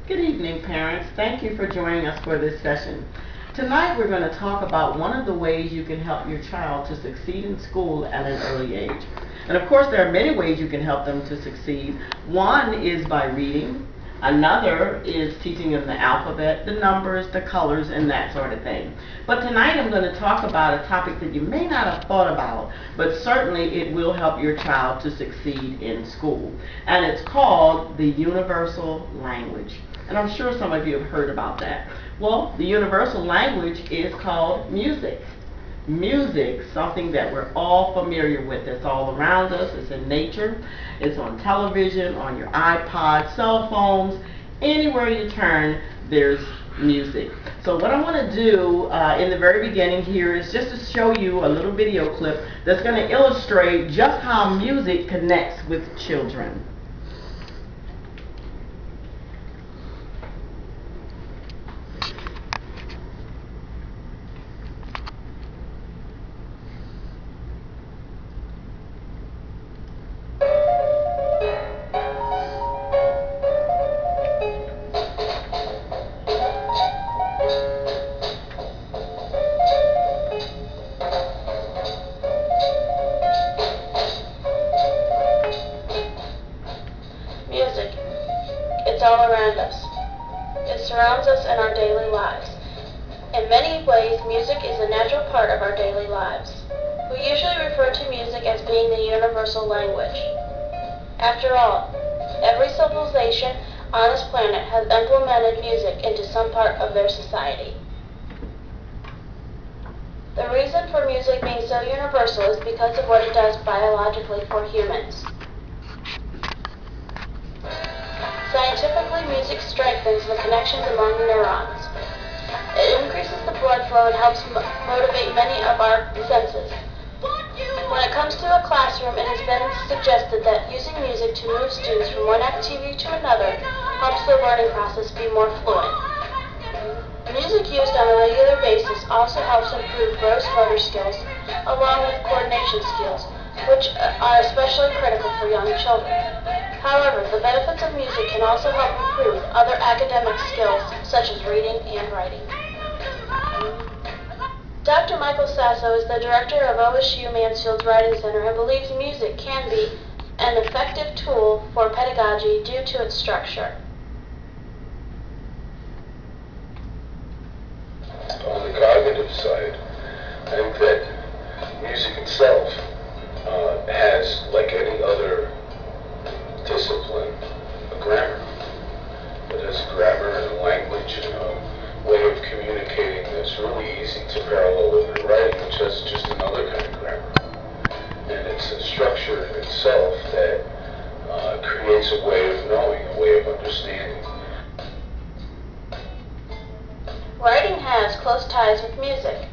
Good evening, parents. Thank you for joining us for this session. Tonight we're going to talk about one of the ways you can help your child to succeed in school at an early age. And of course there are many ways you can help them to succeed. One is by reading. Another is teaching them the alphabet, the numbers, the colors, and that sort of thing. But tonight I'm going to talk about a topic that you may not have thought about, but certainly it will help your child to succeed in school. And it's called the universal language. And I'm sure some of you have heard about that. Well, the universal language is called music. Music, something that we're all familiar with. It's all around us. It's in nature. It's on television, on your iPod, cell phones. Anywhere you turn, there's music. So what I want to do in the very beginning here is just to show you a little video clip that's going to illustrate just how music connects with children. Music. It's all around us. It surrounds us in our daily lives. In many ways, music is a natural part of our daily lives. We usually refer to music as being the universal language. After all, every civilization on this planet has implemented music into some part of their society. The reason for music being so universal is because of what it does biologically for humans. Scientifically, music strengthens the connections among neurons. It increases the blood flow and helps motivate many of our senses. When it comes to a classroom, it has been suggested that using music to move students from one activity to another helps the learning process be more fluid. Music used on a regular basis also helps improve gross motor skills along with coordination skills, which are especially critical for young children. However, the benefits of music can also help improve other academic skills such as reading and writing. Dr. Michael Sasso is the director of OSU Mansfield's Writing Center and believes music can be an effective tool for pedagogy due to its structure. On the cognitive side, I think that music itself has, like any other discipline, a grammar. It has a grammar and a language and a way of communicating that's really easy to parallel with writing, which has just another kind of grammar. And it's a structure in itself that creates a way of knowing, a way of understanding. Writing has close ties with music.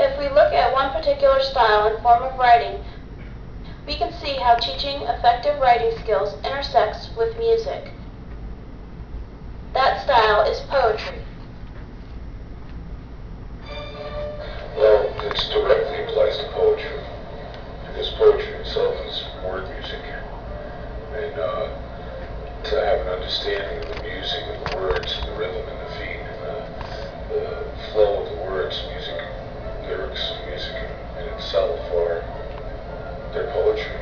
If we look at one particular style and form of writing, we can see how teaching effective writing skills intersects with music. That style is poetry. Well, it directly applies to poetry, because poetry itself is word music. And to have an understanding of the music, of the words, the rhythm and the beat, and the flow of the words, music, lyrics, music in itself are they're poetry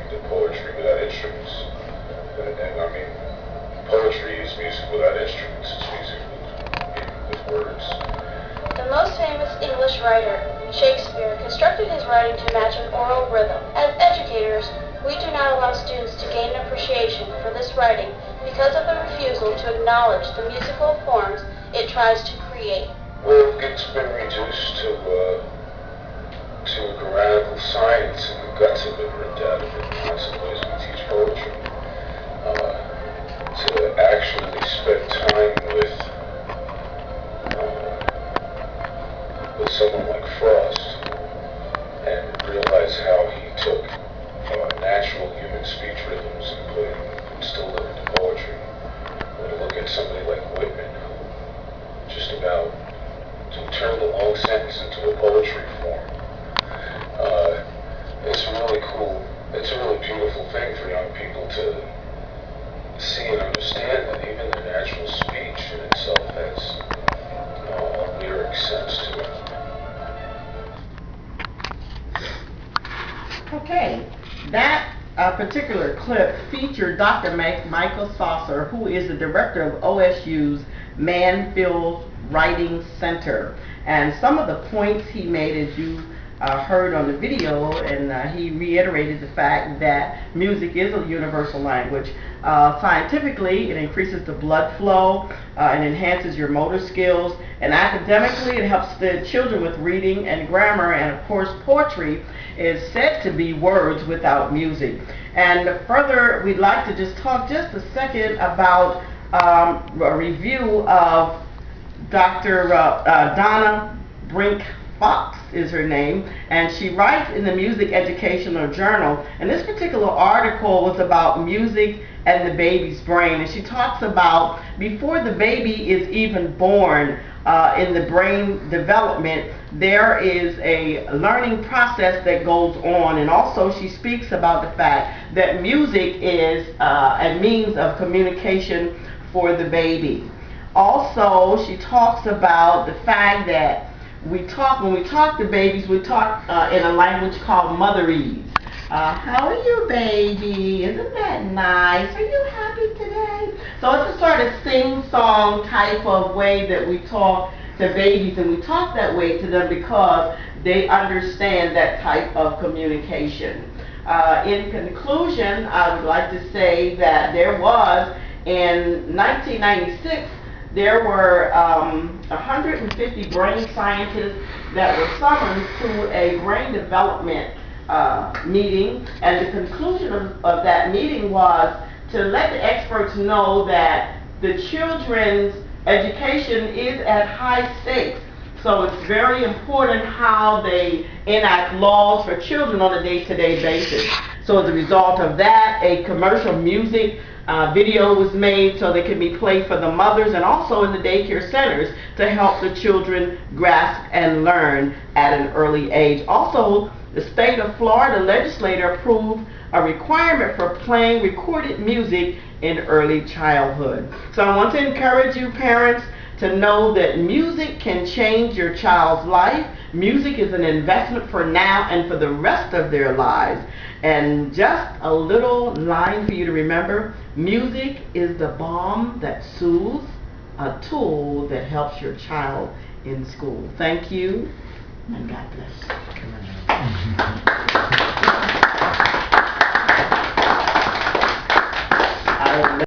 without instruments. And I mean, poetry is music without instruments, it's music with words. The most famous English writer, Shakespeare, constructed his writing to match an oral rhythm. As educators, we do not allow students to gain an appreciation for this writing because of the refusal to acknowledge the musical forms it tries to create. Well, it's been reduced to grammatical science, and the guts have been ripped out of it. That's the ways we teach poetry. To actually spend time with someone like Frost and realize how he took natural human speech rhythms and instilled them into poetry. Or to look at somebody like Whitman, who just about turned a long sentence into a poetry form. It's really cool. It's a really beautiful thing for young people to see and understand that even the natural speech in itself has a lyric sense to it. Okay, that particular clip featured Dr. Michael Saucer, who is the director of OSU's Manfield Writing Center. And some of the points he made, as you heard on the video, and he reiterated the fact that music is a universal language. Scientifically, it increases the blood flow, and enhances your motor skills, and academically, it helps the children with reading and grammar, and of course, poetry is said to be words without music. And further, we'd like to just talk just a second about a review of Dr. Donna Brink Fox is her name, and she writes in the Music Educational Journal, and this particular article was about music and the baby's brain, and she talks about before the baby is even born, in the brain development, there is a learning process that goes on, and also she speaks about the fact that music is a means of communication for the baby. Also, she talks about the fact that when we talk to babies, we talk in a language called motherese. How are you, baby? Isn't that nice? Are you happy today? So it's a sort of sing-song type of way that we talk to babies, and we talk that way to them because they understand that type of communication. In conclusion, I would like to say that there was, in 1996, there were 150 brain scientists that were summoned to a brain development meeting, and the conclusion of that meeting was to let the experts know that the children's education is at high stakes. So it's very important how they enact laws for children on a day-to-day basis. So as a result of that, a commercial music video was made so they could be played for the mothers and also in the daycare centers to help the children grasp and learn at an early age. Also, the state of Florida legislature approved a requirement for playing recorded music in early childhood. So I want to encourage you parents to know that music can change your child's life. Music is an investment for now and for the rest of their lives. And just a little line for you to remember: music is the balm that soothes, a tool that helps your child in school. Thank you, and God bless.